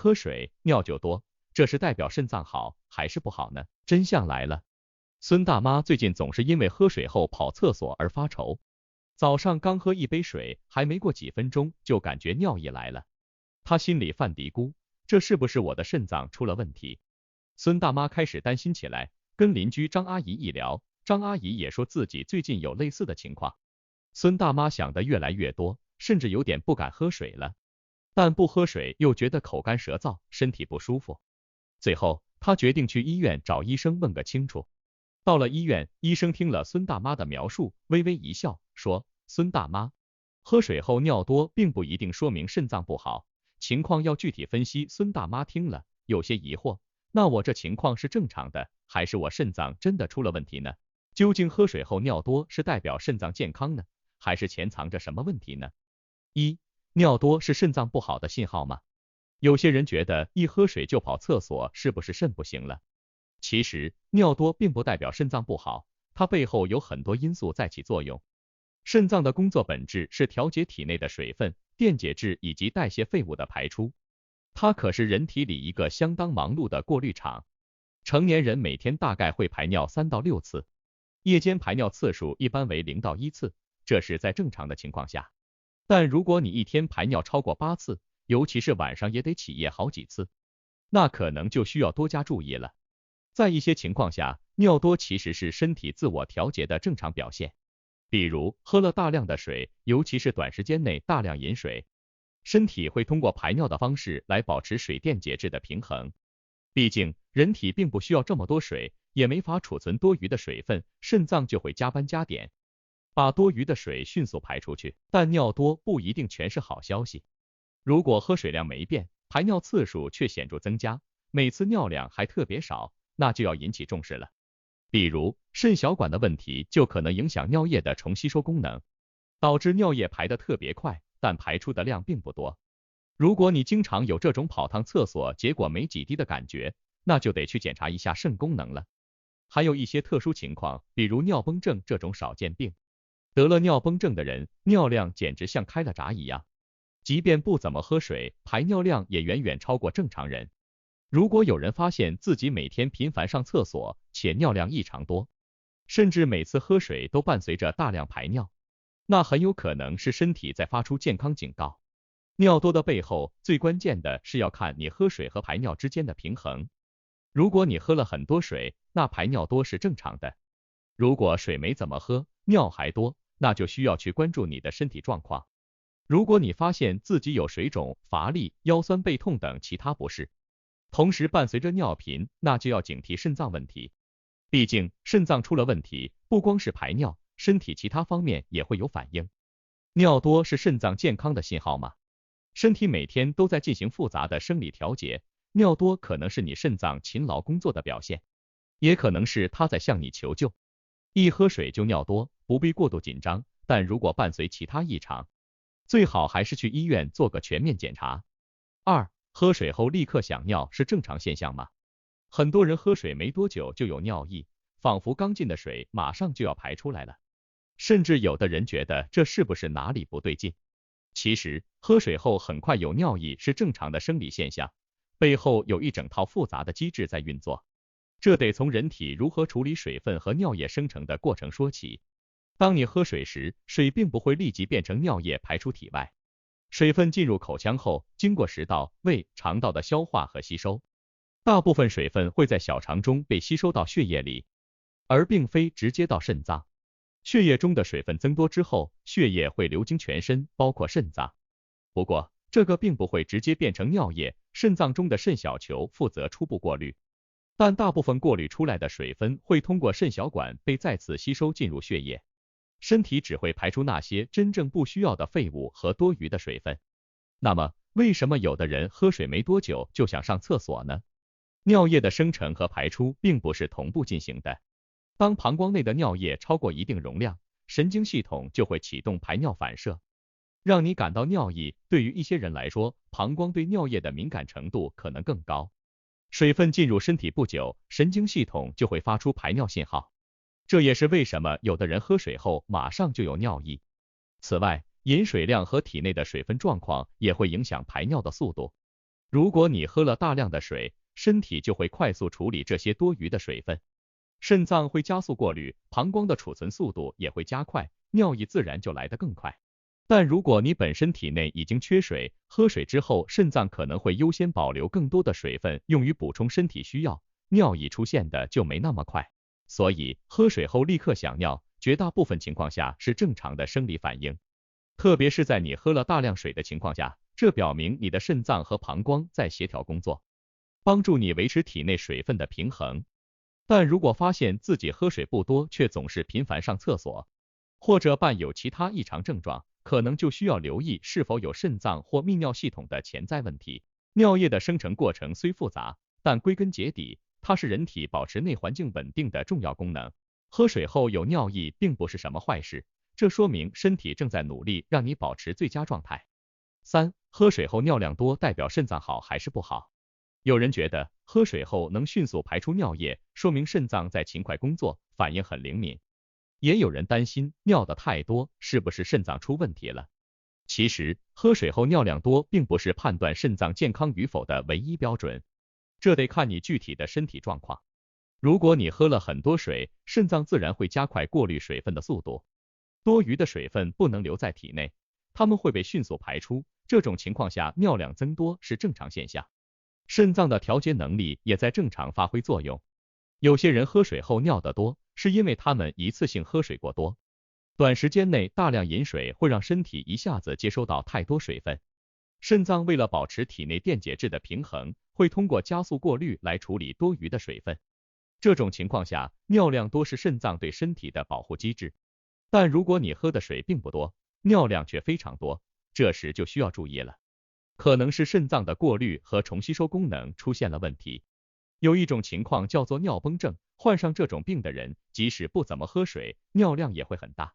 喝水尿就多，这是代表肾脏好还是不好呢？真相来了，孙大妈最近总是因为喝水后跑厕所而发愁。早上刚喝一杯水，还没过几分钟就感觉尿意来了。她心里犯嘀咕，这是不是我的肾脏出了问题？孙大妈开始担心起来，跟邻居张阿姨一聊，张阿姨也说自己最近有类似的情况。孙大妈想的越来越多，甚至有点不敢喝水了。但不喝水又觉得口干舌燥，身体不舒服。最后，她决定去医院找医生问个清楚。到了医院，医生听了孙大妈的描述，微微一笑，说：孙大妈，喝水后尿多并不一定说明肾脏不好，情况要具体分析。孙大妈听了有些疑惑，那我这情况是正常的，还是我肾脏真的出了问题呢？究竟喝水后尿多是代表肾脏健康呢，还是潜藏着什么问题呢？一、尿多是肾脏不好的信号吗？有些人觉得一喝水就跑厕所，是不是肾不行了？其实尿多并不代表肾脏不好，它背后有很多因素在起作用。肾脏的工作本质是调节体内的水分、电解质以及代谢废物的排出，它可是人体里一个相当忙碌的过滤场。成年人每天大概会排尿3到6次，夜间排尿次数一般为0到1次，这是在正常的情况下。但如果你一天排尿超过8次，尤其是晚上也得起夜好几次，那可能就需要多加注意了。在一些情况下，尿多其实是身体自我调节的正常表现。比如喝了大量的水，尤其是短时间内大量饮水，身体会通过排尿的方式来保持水电解质的平衡。毕竟人体并不需要这么多水，也没法储存多余的水分，肾脏就会加班加点，把多余的水迅速排出去。但尿多不一定全是好消息，如果喝水量没变，排尿次数却显著增加，每次尿量还特别少，那就要引起重视了。比如肾小管的问题就可能影响尿液的重吸收功能，导致尿液排得特别快，但排出的量并不多。如果你经常有这种跑趟厕所结果没几滴的感觉，那就得去检查一下肾功能了。还有一些特殊情况，比如尿崩症这种少见病，得了尿崩症的人尿量简直像开了闸一样，即便不怎么喝水，排尿量也远远超过正常人。如果有人发现自己每天频繁上厕所，且尿量异常多，甚至每次喝水都伴随着大量排尿，那很有可能是身体在发出健康警告。尿多的背后，最关键的是要看你喝水和排尿之间的平衡。如果你喝了很多水，那排尿多是正常的。如果水没怎么喝，尿还多，那就需要去关注你的身体状况。如果你发现自己有水肿、乏力、腰酸背痛等其他不适，同时伴随着尿频，那就要警惕肾脏问题。毕竟肾脏出了问题，不光是排尿，身体其他方面也会有反应。尿多是肾脏健康的信号吗？身体每天都在进行复杂的生理调节，尿多可能是你肾脏勤劳工作的表现，也可能是它在向你求救。一喝水就尿多，不必过度紧张，但如果伴随其他异常，最好还是去医院做个全面检查。二、喝水后立刻想尿是正常现象吗？很多人喝水没多久就有尿意，仿佛刚进的水马上就要排出来了，甚至有的人觉得这是不是哪里不对劲？其实喝水后很快有尿意是正常的生理现象，背后有一整套复杂的机制在运作。这得从人体如何处理水分和尿液生成的过程说起。当你喝水时，水并不会立即变成尿液排出体外，水分进入口腔后，经过食道、胃、肠道的消化和吸收，大部分水分会在小肠中被吸收到血液里，而并非直接到肾脏。血液中的水分增多之后，血液会流经全身，包括肾脏。不过，这个并不会直接变成尿液，肾脏中的肾小球负责初步过滤，但大部分过滤出来的水分会通过肾小管被再次吸收进入血液。身体只会排出那些真正不需要的废物和多余的水分。那么，为什么有的人喝水没多久就想上厕所呢？尿液的生成和排出并不是同步进行的。当膀胱内的尿液超过一定容量，神经系统就会启动排尿反射，让你感到尿意。对于一些人来说，膀胱对尿液的敏感程度可能更高。水分进入身体不久，神经系统就会发出排尿信号。这也是为什么有的人喝水后马上就有尿意。此外，饮水量和体内的水分状况也会影响排尿的速度。如果你喝了大量的水，身体就会快速处理这些多余的水分，肾脏会加速过滤，膀胱的储存速度也会加快，尿液自然就来得更快。但如果你本身体内已经缺水，喝水之后，肾脏可能会优先保留更多的水分用于补充身体需要，尿液出现的就没那么快。所以，喝水后立刻想尿，绝大部分情况下是正常的生理反应。特别是在你喝了大量水的情况下，这表明你的肾脏和膀胱在协调工作，帮助你维持体内水分的平衡。但如果发现自己喝水不多，却总是频繁上厕所，或者伴有其他异常症状，可能就需要留意是否有肾脏或泌尿系统的潜在问题。尿液的生成过程虽复杂，但归根结底，它是人体保持内环境稳定的重要功能。喝水后有尿意并不是什么坏事，这说明身体正在努力让你保持最佳状态。3. 喝水后尿量多代表肾脏好还是不好？有人觉得喝水后能迅速排出尿液，说明肾脏在勤快工作，反应很灵敏。也有人担心尿的太多是不是肾脏出问题了？其实，喝水后尿量多并不是判断肾脏健康与否的唯一标准，这得看你具体的身体状况。如果你喝了很多水，肾脏自然会加快过滤水分的速度，多余的水分不能留在体内，它们会被迅速排出，这种情况下尿量增多是正常现象。肾脏的调节能力也在正常发挥作用。有些人喝水后尿得多，是因为他们一次性喝水过多。短时间内大量饮水会让身体一下子接收到太多水分，肾脏为了保持体内电解质的平衡，会通过加速过滤来处理多余的水分。这种情况下，尿量多是肾脏对身体的保护机制。但如果你喝的水并不多，尿量却非常多，这时就需要注意了，可能是肾脏的过滤和重吸收功能出现了问题。有一种情况叫做尿崩症，患上这种病的人，即使不怎么喝水，尿量也会很大。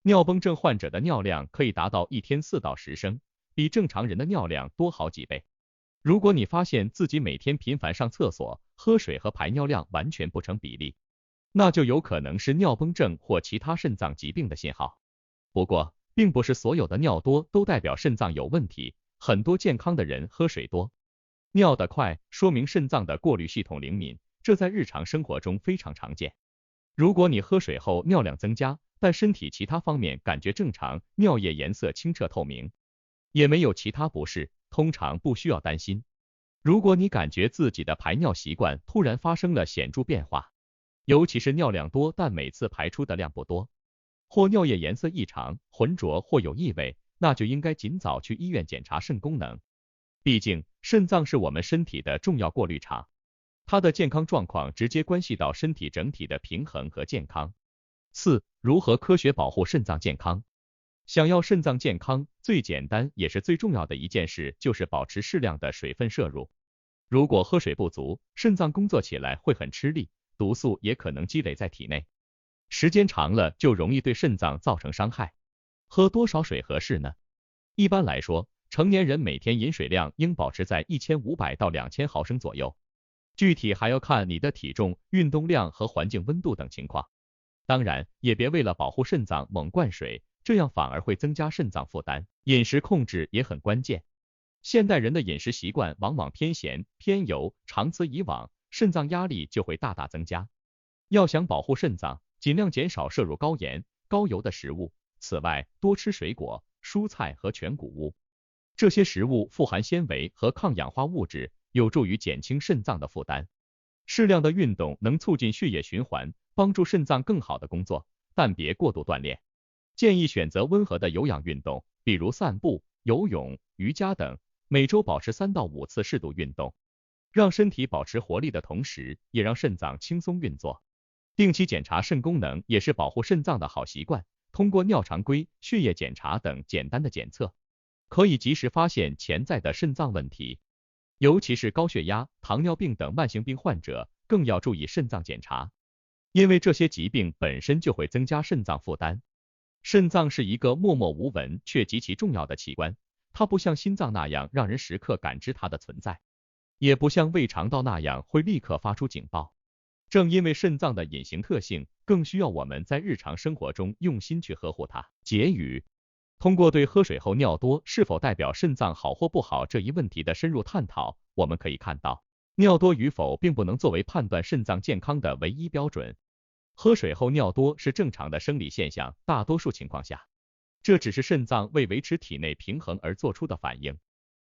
尿崩症患者的尿量可以达到1天4到10升，比正常人的尿量多好几倍。如果你发现自己每天频繁上厕所，喝水和排尿量完全不成比例，那就有可能是尿崩症或其他肾脏疾病的信号。不过，并不是所有的尿多都代表肾脏有问题，很多健康的人喝水多，尿得快，说明肾脏的过滤系统灵敏，这在日常生活中非常常见。如果你喝水后尿量增加，但身体其他方面感觉正常，尿液颜色清澈透明，也没有其他不适，通常不需要担心。如果你感觉自己的排尿习惯突然发生了显著变化，尤其是尿量多但每次排出的量不多，或尿液颜色异常、浑浊或有异味，那就应该尽早去医院检查肾功能。毕竟，肾脏是我们身体的重要过滤场，它的健康状况直接关系到身体整体的平衡和健康。4. 如何科学保护肾脏健康？想要肾脏健康，最简单也是最重要的一件事就是保持适量的水分摄入。如果喝水不足，肾脏工作起来会很吃力，毒素也可能积累在体内，时间长了就容易对肾脏造成伤害。喝多少水合适呢？一般来说，成年人每天饮水量应保持在1500到2000毫升左右，具体还要看你的体重、运动量和环境温度等情况。当然，也别为了保护肾脏猛灌水，这样反而会增加肾脏负担。饮食控制也很关键。现代人的饮食习惯往往偏咸、偏油，长此以往，肾脏压力就会大大增加。要想保护肾脏，尽量减少摄入高盐、高油的食物。此外，多吃水果、蔬菜和全谷物，这些食物富含纤维和抗氧化物质，有助于减轻肾脏的负担。适量的运动能促进血液循环，帮助肾脏更好的工作，但别过度锻炼。建议选择温和的有氧运动，比如散步、游泳、瑜伽等，每周保持3到5次适度运动，让身体保持活力的同时，也让肾脏轻松运作。定期检查肾功能也是保护肾脏的好习惯，通过尿常规、血液检查等简单的检测，可以及时发现潜在的肾脏问题。尤其是高血压、糖尿病等慢性病患者，更要注意肾脏检查，因为这些疾病本身就会增加肾脏负担。肾脏是一个默默无闻却极其重要的器官，它不像心脏那样让人时刻感知它的存在，也不像胃肠道那样会立刻发出警报。正因为肾脏的隐形特性，更需要我们在日常生活中用心去呵护它。结语：通过对喝水后尿多是否代表肾脏好或不好这一问题的深入探讨，我们可以看到，尿多与否并不能作为判断肾脏健康的唯一标准。喝水后尿多是正常的生理现象，大多数情况下，这只是肾脏为维持体内平衡而做出的反应，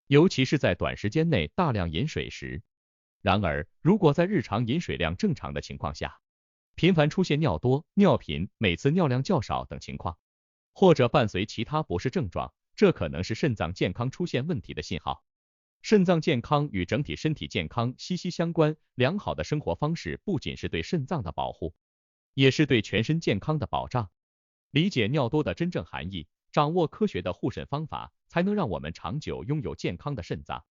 尤其是在短时间内大量饮水时。然而，如果在日常饮水量正常的情况下，频繁出现尿多、尿频、每次尿量较少等情况，或者伴随其他不适症状，这可能是肾脏健康出现问题的信号。肾脏健康与整体身体健康息息相关，良好的生活方式不仅是对肾脏的保护，也是对全身健康的保障。理解尿多的真正含义，掌握科学的护肾方法，才能让我们长久拥有健康的肾脏。